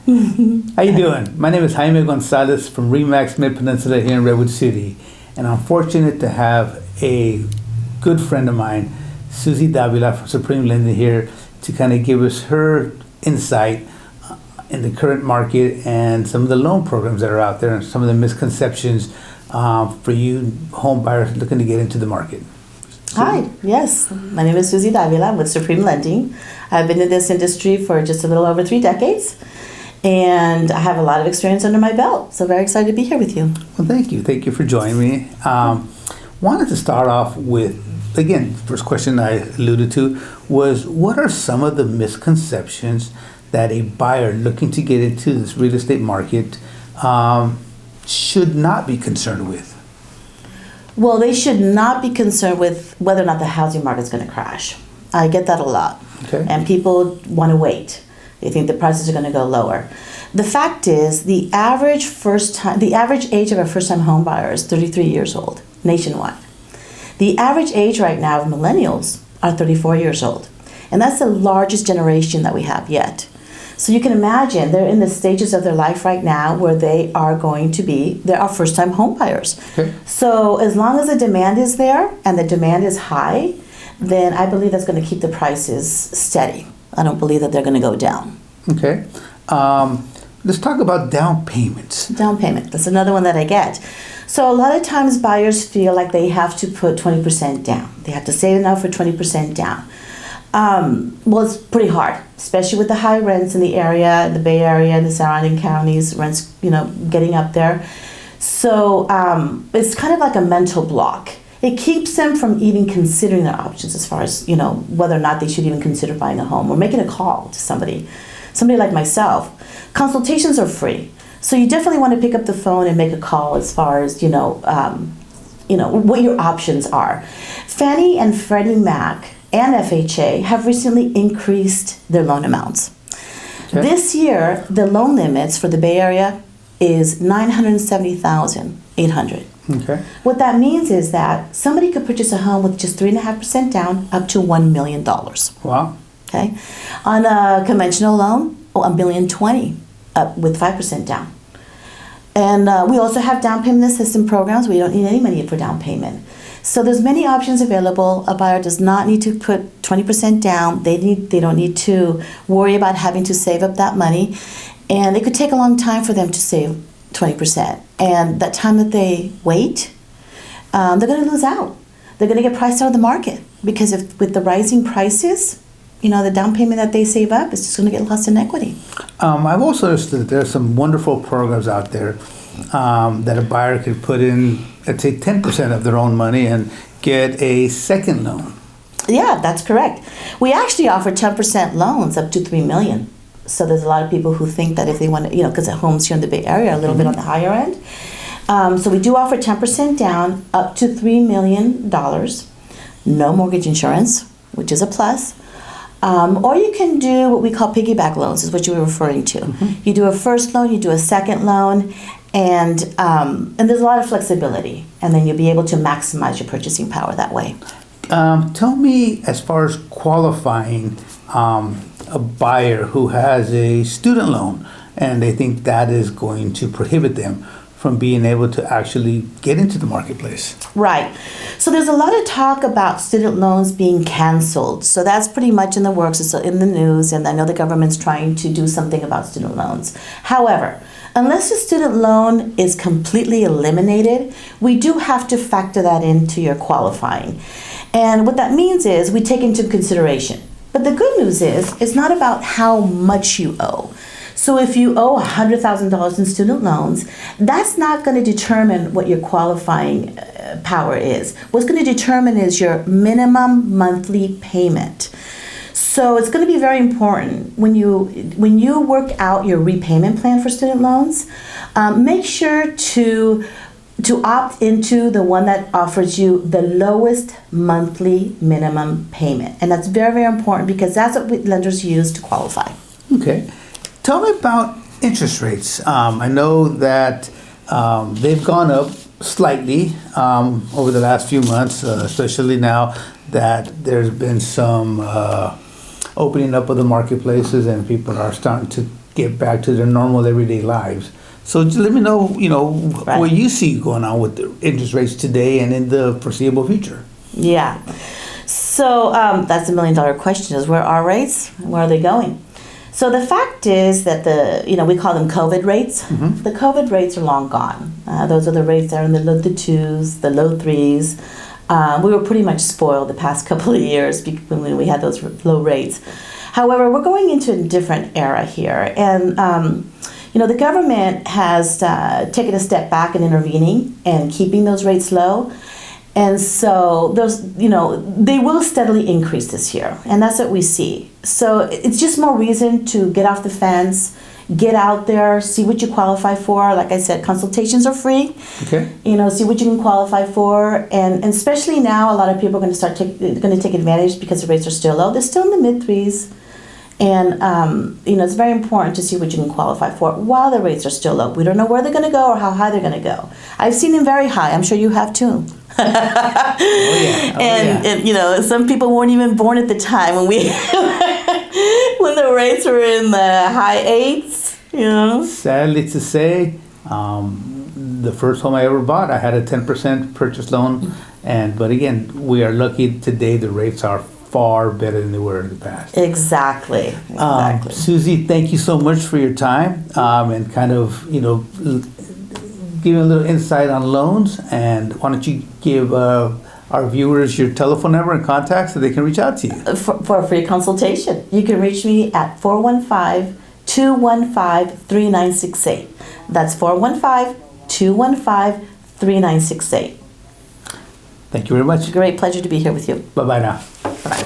How you doing? My name is Jaime Gonzalez from Remax Mid-Peninsula here in Redwood City, and I'm fortunate to have a good friend of mine, Susie Davila from Supreme Lending here to kind of give us her insight in the current market and some of the loan programs that are out there and some of the misconceptions for you home buyers looking to get into the market. Hi, yes. My name is Susie Davila. I'm with Supreme Lending. I've been in this industry for just a little over 3 decades, and I have a lot of experience under my belt. So very excited to be here with you. Well, thank you. Thank you for joining me. Wanted to start off with, again, first question I alluded to was, what are some of the misconceptions that a buyer looking to get into this real estate market should not be concerned with? Well, they should not be concerned with whether or not the housing market is going to crash. I get that a lot. Okay. And people want to wait. They think the prices are going to go lower. The fact is, the average age of a first-time home buyer is 33 years old nationwide. The average age right now of millennials are 34 years old. And that's the largest generation that we have yet. So you can imagine they're in the stages of their life right now where they are first-time home buyers. Okay. So as long as the demand is there and the demand is high, then I believe that's going to keep the prices steady. I don't believe that they're going to go down. Okay. Let's talk about down payments. Down payment, that's another one that I get. So a lot of times buyers feel like they have to put 20% down. They have to save enough for 20% down. Well, it's pretty hard, especially with the high rents in the area, the Bay Area and the surrounding counties, rents, getting up there. So it's kind of like a mental block. It keeps them from even considering their options as far as, whether or not they should even consider buying a home or making a call to somebody like myself. Consultations are free. So you definitely want to pick up the phone and make a call as far as, what your options are. Fannie and Freddie Mac and FHA have recently increased their loan amounts. Okay. This year, the loan limits for the Bay Area is $970,800. Okay. What that means is that somebody could purchase a home with just 3.5% down up to $1 million. Wow. Okay. On a conventional loan, $1,020,000 up with 5% down. And we also have down payment assistance programs. We don't need any money for down payment. So there's many options available. A buyer does not need to put 20% down. They don't need to worry about having to save up that money. And it could take a long time for them to save 20%. And that time that they wait, they're going to lose out. They're going to get priced out of the market because with the rising prices, the down payment that they save up is just going to get lost in equity. I've also understood that there's some wonderful programs out there that a buyer could put in, let's say, 10% of their own money and get a second loan. Yeah, that's correct. We actually offer 10% loans up to $3 million. So there's a lot of people who think that if they want to, because the homes here in the Bay Area are a little bit on the higher end. So we do offer 10% down up to $3 million, no mortgage insurance, which is a plus. Or you can do what we call piggyback loans, is what you were referring to. Mm-hmm. You do a first loan, you do a second loan, and there's a lot of flexibility. And then you'll be able to maximize your purchasing power that way. Tell me, as far as qualifying a buyer who has a student loan and they think that is going to prohibit them from being able to actually get into the marketplace. Right. So there's a lot of talk about student loans being canceled. So that's pretty much in the works. It's in the news, and I know the government's trying to do something about student loans. However, unless the student loan is completely eliminated, we do have to factor that into your qualifying. And what that means is we take into consideration. But the good news is it's not about how much you owe. So if you owe $100,000 in student loans, that's not going to determine what your qualifying power is. What's going to determine is your minimum monthly payment. So it's going to be very important when you work out your repayment plan for student loans. Make sure to opt into the one that offers you the lowest monthly minimum payment, and that's very, very important because that's what lenders use to qualify. Okay. Tell me about interest rates. I know that they've gone up slightly over the last few months, especially now that there's been some opening up of the marketplaces and people are starting to get back to their normal everyday lives. So just let me know, Right. what you see going on with the interest rates today and in the foreseeable future. Yeah. So that's $1 million question: is where are rates? Where are they going? So the fact is that we call them COVID rates. Mm-hmm. The COVID rates are long gone. Those are the rates that are in the low 2s, the low 3s. We were pretty much spoiled the past couple of years when we had those low rates. However, we're going into a different era here, and the government has taken a step back in intervening and keeping those rates low. And so they will steadily increase this year, and that's what we see. So it's just more reason to get off the fence, get out there, see what you qualify for. Like I said, consultations are free. Okay. See what you can qualify for, and especially now, a lot of people are going to take advantage because the rates are still low. They're still in the mid 3s. And, it's very important to see what you can qualify for while the rates are still low. We don't know where they're going to go or how high they're going to go. I've seen them very high. I'm sure you have too. And some people weren't even born at the time when when the rates were in the high 8s, Sadly to say, the first home I ever bought, I had a 10% purchase loan. But again, we are lucky today the rates are far better than they were in the past. Exactly. Susie, thank you so much for your time and kind of, giving a little insight on loans. And why don't you give our viewers your telephone number and contact so they can reach out to you? For a free consultation. You can reach me at 415-215-3968. That's 415-215-3968. Thank you very much. Great pleasure to be here with you. Bye-bye now. Bye.